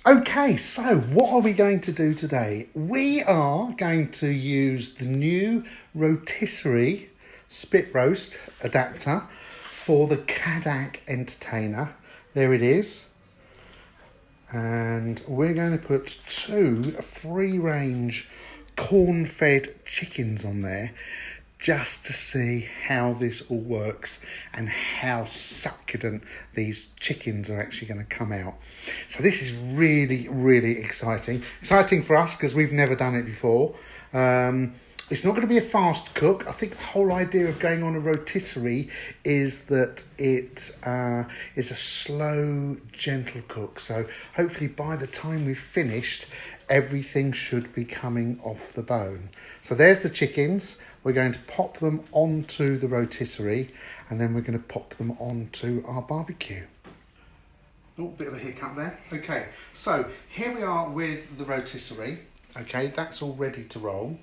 Okay, so what are we going to do today? We are going to use the new Rotisserie spit roast adapter for the Cadac Entertainer. There it is. And we're going to put 2 free-range corn-fed chickens on there just to see how this all works and how succulent these chickens are actually going to come out. So this is really, really exciting. Exciting for us because we've never done it before. It's not going to be a fast cook. I think the whole idea of going on a rotisserie is that it is a slow, gentle cook. So hopefully by the time we've finished, everything should be coming off the bone. So there's the chickens. We're going to pop them onto the rotisserie and then we're going to pop them onto our barbecue. Oh, bit of a hiccup there. Okay, so here we are with the rotisserie. Okay, that's all ready to roll.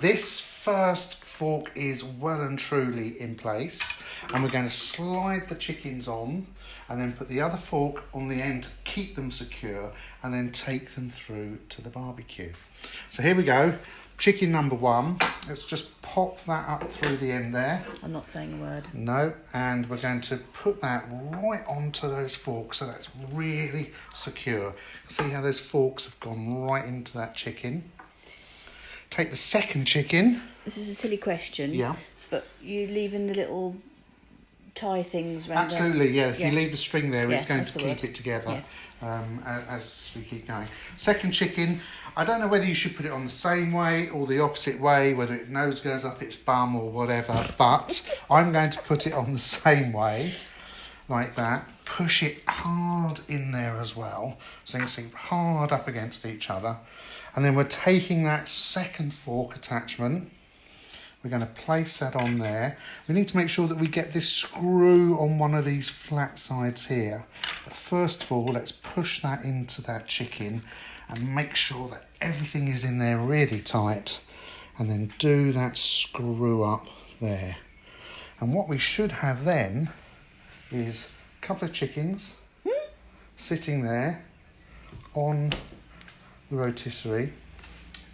This first fork is well and truly in place, and we're going to slide the chickens on and then put the other fork on the end to keep them secure and then take them through to the barbecue. So here we go. Chicken number 1. Let's just pop that up through the end there. I'm not saying a word. No, and we're going to put that right onto those forks so that's really secure. See how those forks have gone right into that chicken. Take the second chicken. This is a silly question. Yeah. But you leaving the little tie things around Absolutely, yeah. If you leave the string there, it's going to keep it together as we keep going. Second chicken, I don't know whether you should put it on the same way or the opposite way, whether it nose goes up its bum or whatever, but I'm going to put it on the same way, like that. Push it hard in there as well, so you can see hard up against each other. And then we're taking that second fork attachment. We're going to place that on there. We need to make sure that we get this screw on one of these flat sides here. But first of all, let's push that into that chicken and make sure that everything is in there really tight. And then do that screw up there. And what we should have then is a couple of chickens sitting there on the rotisserie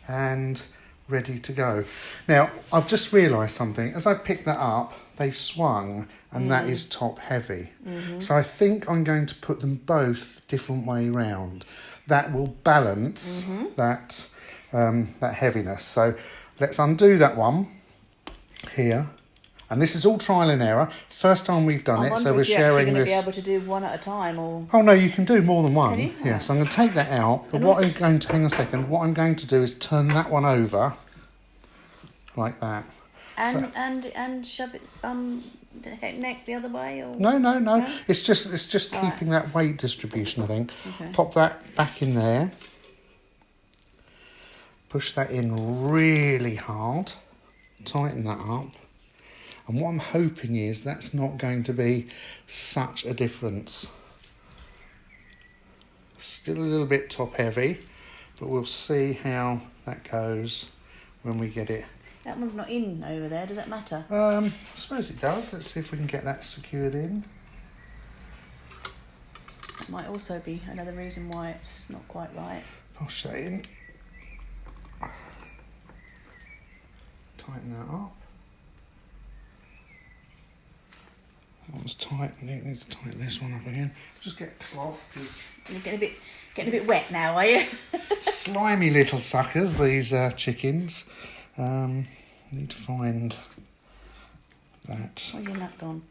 and ready to go. Now, I've just realised something. As I picked that up, they swung and that is top heavy. So I think I'm going to put them both different way round. That will balance that heaviness. So let's undo that one here. And this is all trial and error. First time we've done it, so we're sharing this. Be able to do one at a time, or? Oh no, you can do more than one. Can you? Yeah, so I'm going to take that out. But what I'm going to hang on a second. What I'm going to do is turn that one over, like that. And shove its neck the other way, or? No. It's just keeping that weight distribution, I think. Okay. Pop that back in there. Push that in really hard. Tighten that up. And what I'm hoping is that's not going to be such a difference. Still a little bit top heavy, but we'll see how that goes when we get it. That one's not in over there, does that matter? I suppose it does. Let's see if we can get that secured in. That might also be another reason why it's not quite right. Push that in. Tighten that up. That one's tight. I need to tighten this one up again. Just get a cloth because You're getting a bit wet now, are you? slimy little suckers. These chickens. Need to find that. Where's your nut gone?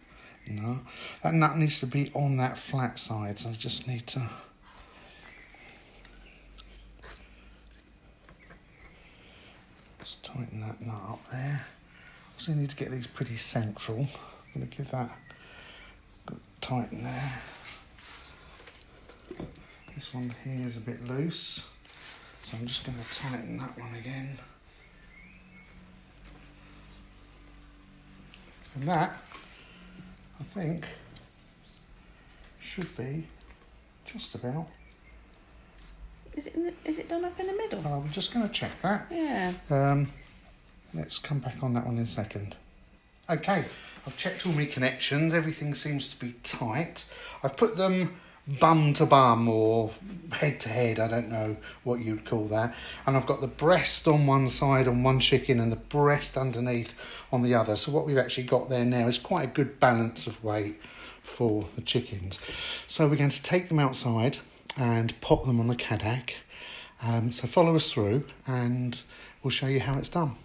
No, that nut needs to be on that flat side. So I just need to. Just tighten that nut up there. Also need to get these pretty central. I'm going to give that a good tighten there. This one here is a bit loose, so I'm just going to tighten that one again. And that, I think, should be just about. Is it done up in the middle? I'm just going to check that. Yeah. Let's come back on that one in a second. Okay, I've checked all my connections. Everything seems to be tight. I've put them bum to bum or head to head, I don't know what you'd call that. And I've got the breast on one side on one chicken and the breast underneath on the other. So what we've actually got there now is quite a good balance of weight for the chickens. So we're going to take them outside and pop them on the Cadac. So follow us through and we'll show you how it's done.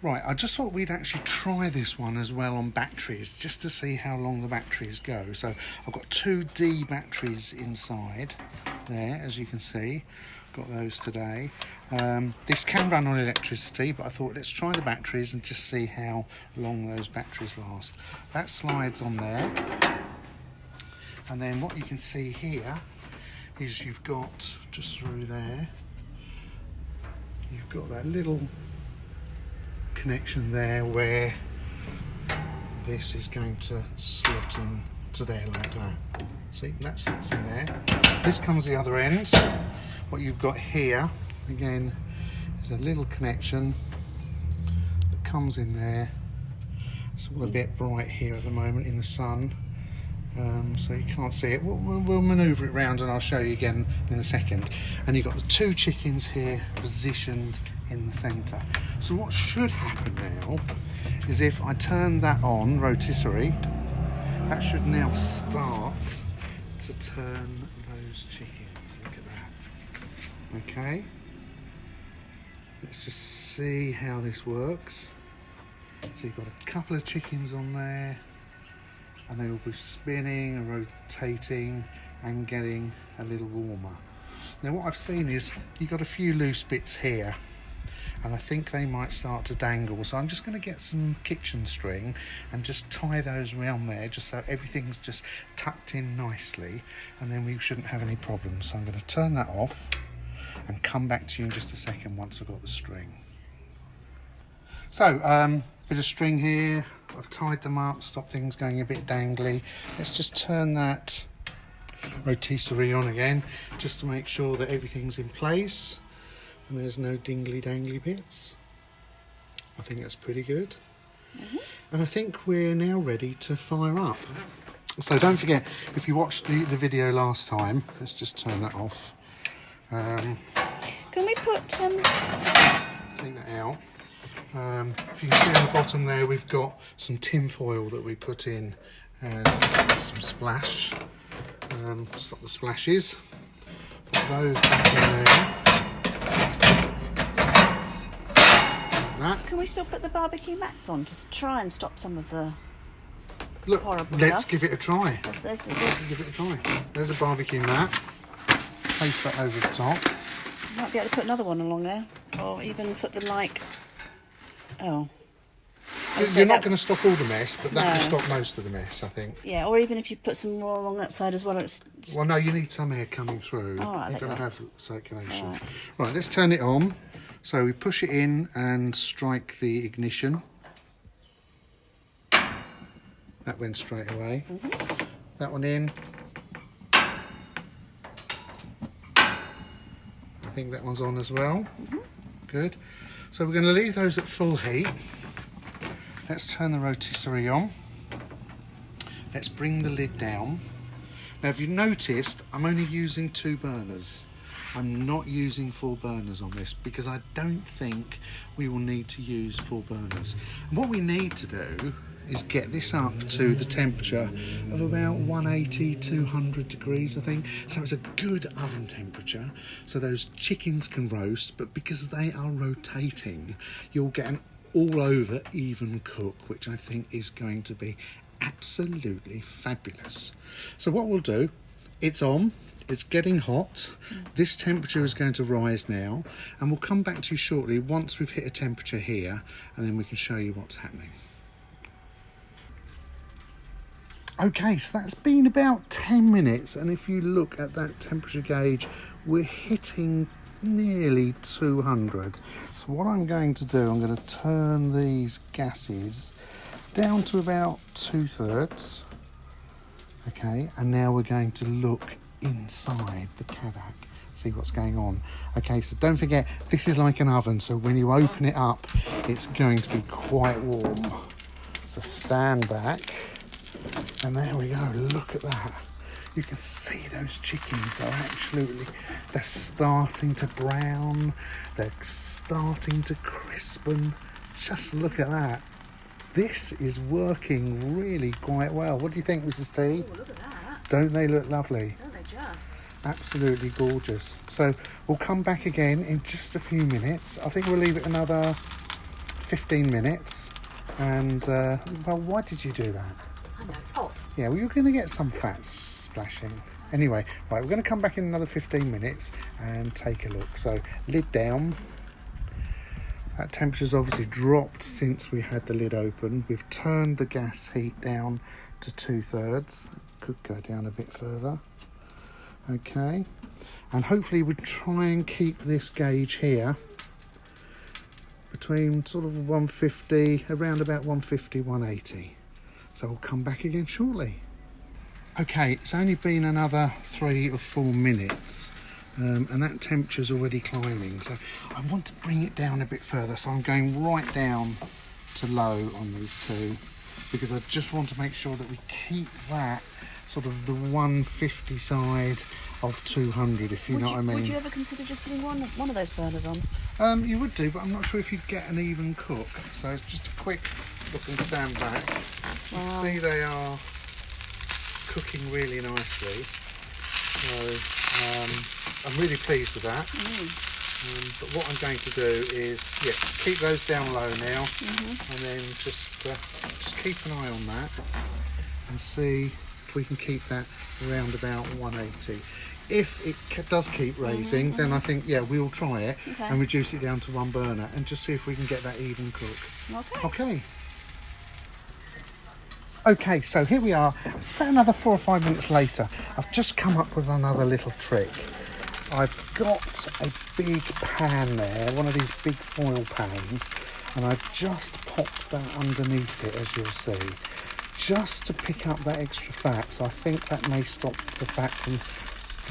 Right, I just thought we'd actually try this one as well on batteries, just to see how long the batteries go. So I've got 2 D batteries inside there, as you can see. Got those today. This can run on electricity, but I thought let's try the batteries and just see how long those batteries last. That slides on there. And then what you can see here is you've got, just through there, you've got that little connection there where this is going to slot in to there like that. See, that slots in there. This comes the other end. What you've got here, again, is a little connection that comes in there. It's all a bit bright here at the moment in the sun, so you can't see it. We'll manoeuvre it round and I'll show you again in a second. And you've got the 2 chickens here positioned in the centre. So what should happen now is if I turn that on, rotisserie, that should now start to turn those chickens. Look at that. Okay. Let's just see how this works. So you've got a couple of chickens on there and they will be spinning and rotating and getting a little warmer. Now what I've seen is you've got a few loose bits here and I think they might start to dangle, so I'm just going to get some kitchen string and just tie those around there just so everything's just tucked in nicely, and then we shouldn't have any problems. So I'm going to turn that off and come back to you in just a second once I've got the string. So bit of string here, I've tied them up, stop things going a bit dangly. Let's just turn that rotisserie on again just to make sure that everything's in place and there's no dingly dangly bits. I think that's pretty good. And I think we're now ready to fire up. So don't forget, if you watched the video last time, let's just turn that off. Can we put take that out. If you can see on the bottom there, we've got some tin foil that we put in as some splash. Stop the splashes. Put those back in there. Like that. Can we still put the barbecue mats on to try and stop some of the Look, horrible let's stuff? give it a try. Let's Give it a try. There's a barbecue mat. Place that over the top. You might be able to put another one along there, or even put the oh. You're not going to stop all the mess, but that will stop most of the mess, I think. Yeah, or even if you put some more along that side as well. Well, no, you need some air coming through. All right, You've got to have circulation. All Right, let's turn it on. So we push it in and strike the ignition. That went straight away. That one in. I think that one's on as well. Good. So we're going to leave those at full heat. Let's turn the rotisserie on. Let's bring the lid down. Now, if you noticed, I'm only using 2 burners. I'm not using 4 burners on this because I don't think we will need to use 4 burners. And what we need to do is get this up to the temperature of about 180, 200 degrees, I think. So it's a good oven temperature, so those chickens can roast, but because they are rotating, you'll get an all over even cook, which I think is going to be absolutely fabulous. So what we'll do, it's on, it's getting hot. This temperature is going to rise now, and we'll come back to you shortly once we've hit a temperature here, and then we can show you what's happening. Okay, so that's been about 10 minutes, and if you look at that temperature gauge, we're hitting nearly 200. So what I'm going to do, I'm going to turn these gases down to about 2/3. Okay, and now we're going to look inside the Cadac, see what's going on. Okay, so don't forget, this is like an oven, so when you open it up, it's going to be quite warm. So stand back. And there we go, look at that. You can see those chickens are absolutely, they're starting to brown, they're starting to crispen. Just look at that. This is working really quite well. What do you think, Mrs. T? Oh, look at that. Don't they look lovely? Don't they just? Absolutely gorgeous. So we'll come back again in just a few minutes. I think we'll leave it another 15 minutes. And, well, why did you do that? I know, it's hot. Yeah, well, you're going to get some fat splashing. Anyway, right, we're going to come back in another 15 minutes and take a look. So, lid down. That temperature's obviously dropped since we had the lid open. We've turned the gas heat down to 2/3. Could go down a bit further. Okay. And hopefully we'll try and keep this gauge here between sort of 150, around about 150, 180. So we'll come back again shortly. Okay, it's only been another 3 or 4 minutes. And that temperature's already climbing, so I want to bring it down a bit further, so I'm going right down to low on these two, because I just want to make sure that we keep that sort of the 150 side of 200, if you know what I mean. Would you ever consider just putting one of those burners on? You would do, but I'm not sure if you'd get an even cook, so it's just a quick look and stand back. You can see they are cooking really nicely. So I'm really pleased with that. But what I'm going to do is, keep those down low now, and then just keep an eye on that and see if we can keep that around about 180. If it does keep raising, then I think, we'll try it and reduce it down to one burner and just see if we can get that even cook. Okay. Okay, so here we are. It's about another 4 or 5 minutes later. I've just come up with another little trick. I've got a big pan there, one of these big foil pans, and I've just popped that underneath it, as you'll see, just to pick up that extra fat. So I think that may stop the fat from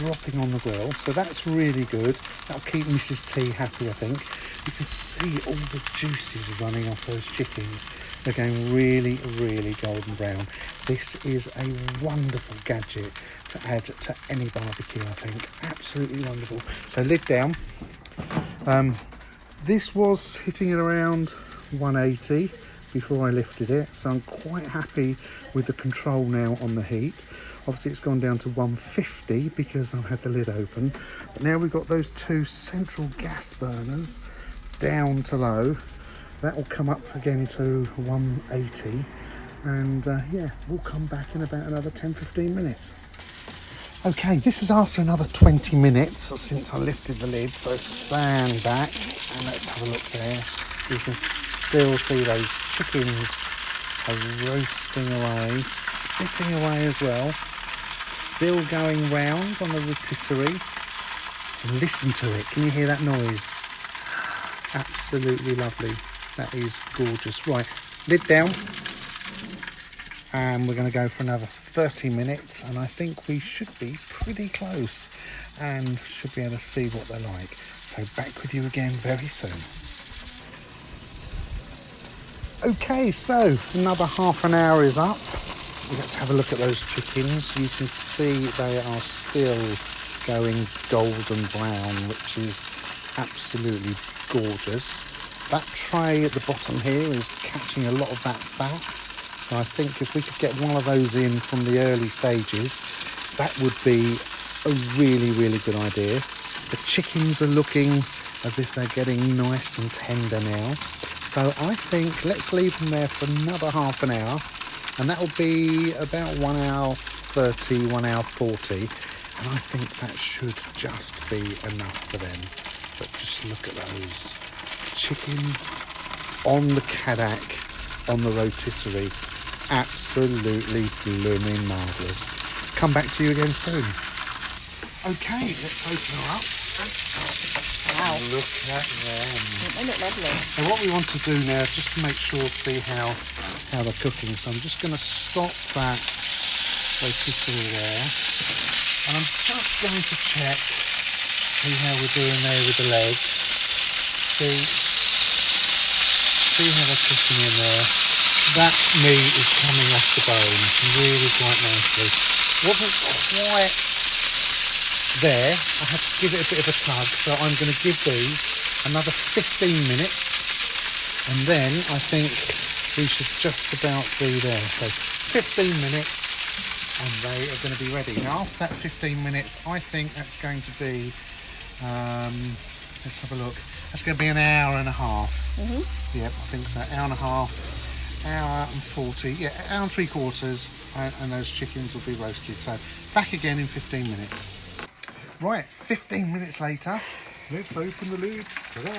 dropping on the grill. So that's really good. That'll keep Mrs. T happy, I think. You can see all the juices running off those chickens. They're going really, really golden brown. This is a wonderful gadget to add to any barbecue, I think. Absolutely wonderful. So lid down. This was hitting at around 180 before I lifted it. So I'm quite happy with the control now on the heat. Obviously it's gone down to 150 because I've had the lid open. But now we've got those two central gas burners down to low. That will come up again to 180, and we'll come back in about another 10-15 minutes. Okay, this is after another 20 minutes since I lifted the lid, so stand back and let's have a look there. You can still see those chickens are roasting away, spitting away as well, still going round on the rotisserie. And listen to it, can you hear that noise? Absolutely lovely. That is gorgeous. Right, lid down. And we're going to go for another 30 minutes. And I think we should be pretty close and should be able to see what they're like. So back with you again very soon. Okay, so another half an hour is up. Let's have a look at those chickens. You can see they are still going golden brown, which is absolutely gorgeous. That tray at the bottom here is catching a lot of that fat. So I think if we could get one of those in from the early stages, that would be a really, really good idea. The chickens are looking as if they're getting nice and tender now. So I think let's leave them there for another half an hour. And that will be about 1 hour 30, 1 hour 40. And I think that should just be enough for them. But just look at those chicken on the Cadac, on the rotisserie. Absolutely blooming marvellous. Come back to you again soon. Okay, let's open her up. Wow. Look at them. They look lovely. So what we want to do now is just to make sure, see how they're cooking. So I'm just going to stop that rotisserie there. And I'm just going to check, see how we're doing there with the legs. See how they're cooking in there. that meat is coming off the bone really quite nicely. Wasn't quite there. I had to give it a bit of a tug, so I'm going to give these another 15 minutes, and then I think we should just about be there. So 15 minutes and they are going to be ready. Now after that 15 minutes, I think that's going to be, let's have a look, that's going to be an hour and a half. Yep, I think so, hour and a half, hour and 40, yeah, hour and 3/4, and those chickens will be roasted. So back again in 15 minutes. Right, 15 minutes later, let's open the lid. Ta-da!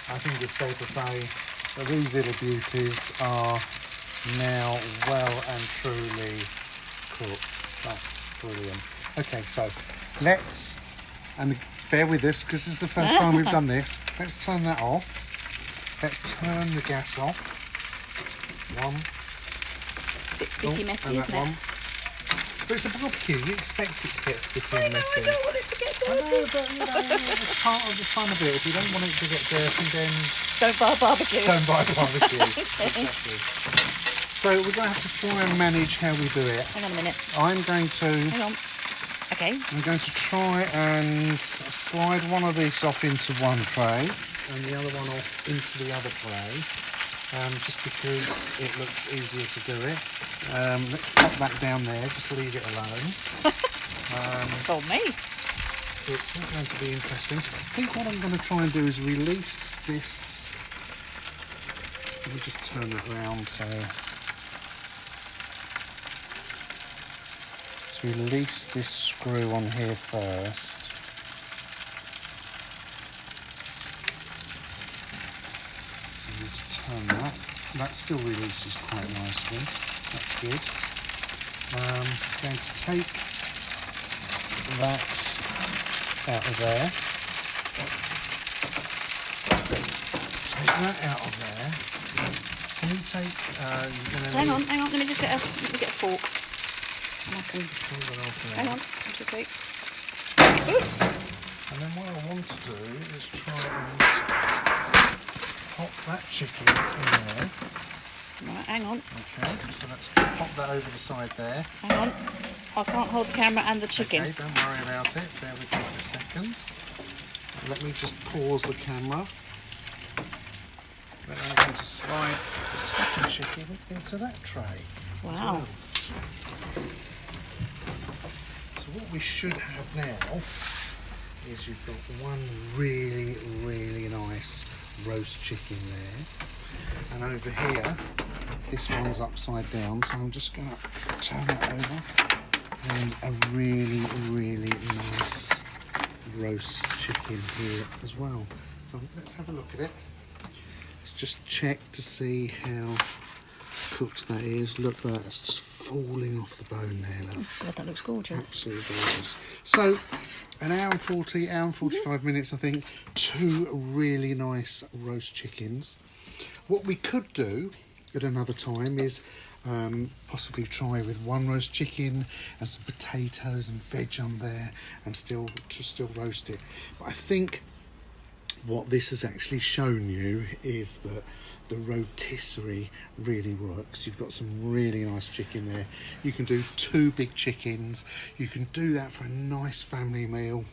I think it's fair to say that these little beauties are now well and truly cooked. That's brilliant. Okay, so let's, and bear with us because this is the first time we've done this. Let's turn that off. Let's turn the gas off. One. It's a bit spitty messy, isn't it? But it's a barbecue, you expect it to get spitty and messy. I don't want it to get dirty. I know, but you know, it's part of the fun of it. If you don't want it to get dirty, then don't buy a barbecue. Don't buy a barbecue. Exactly. So we're going to have to try and manage how we do it. Hang on a minute. I'm going to... Hang on. Okay. I'm going to try and slide one of these off into one tray and the other one off into the other tray. Just because it looks easier to do it. Let's pop that down there, just leave it alone. Told me. It's not going to be interesting. I think what I'm going to try and do is release this. Let me just turn it around so. Let's release this screw on here first. To turn that. That still releases quite nicely. That's good. Going to take that out of there. Take that out of there. Can you take? Hang on. Let me just get a fork. And I can. Hang on. Just wait. Oops. And then what I want to do is try and pop that chicken in there. Right, hang on. Okay, so let's pop that over the side there. Hang on. I can't hold the camera and the chicken. Okay, don't worry about it. Bear with me for a second. Let me just pause the camera. Then I'm going to slide the second chicken into that tray. Wow. Well. So what we should have now is you've got one really, really nice roast chicken there, and over here this one's upside down, so I'm just going to turn that over, and a really, really nice roast chicken here as well. So let's have a look at it. Let's just check to see how cooked that is. Look, that's just falling off the bone there. Look. Oh God, that looks gorgeous. Absolutely gorgeous. So an hour and 40, hour and 45 minutes, I think. Two really nice roast chickens. What we could do at another time is possibly try with one roast chicken and some potatoes and veg on there, and still roast it. But I think what this has actually shown you is that the rotisserie really works. You've got some really nice chicken there. You can do two big chickens. You can do that for a nice family meal.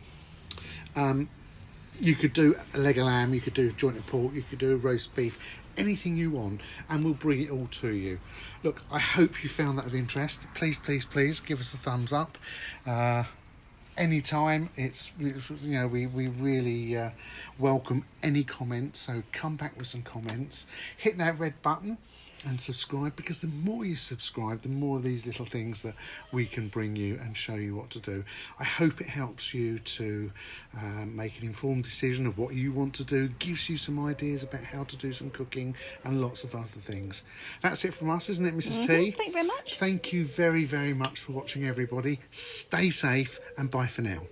You could do a leg of lamb, you could do jointed pork, you could do a roast beef, anything you want, and we'll bring it all to you. Look, I hope you found that of interest. Please, please, please give us a thumbs up. Anytime, it's, you know, we really welcome any comments, so come back with some comments. Hit that red button and subscribe, because the more you subscribe, the more of these little things that we can bring you and show you what to do. I hope it helps you to make an informed decision of what you want to do, gives you some ideas about how to do some cooking and lots of other things. That's it from us, isn't it, Mrs. T? Thank you very much. Thank you very, very much for watching, everybody. Stay safe, and bye for now.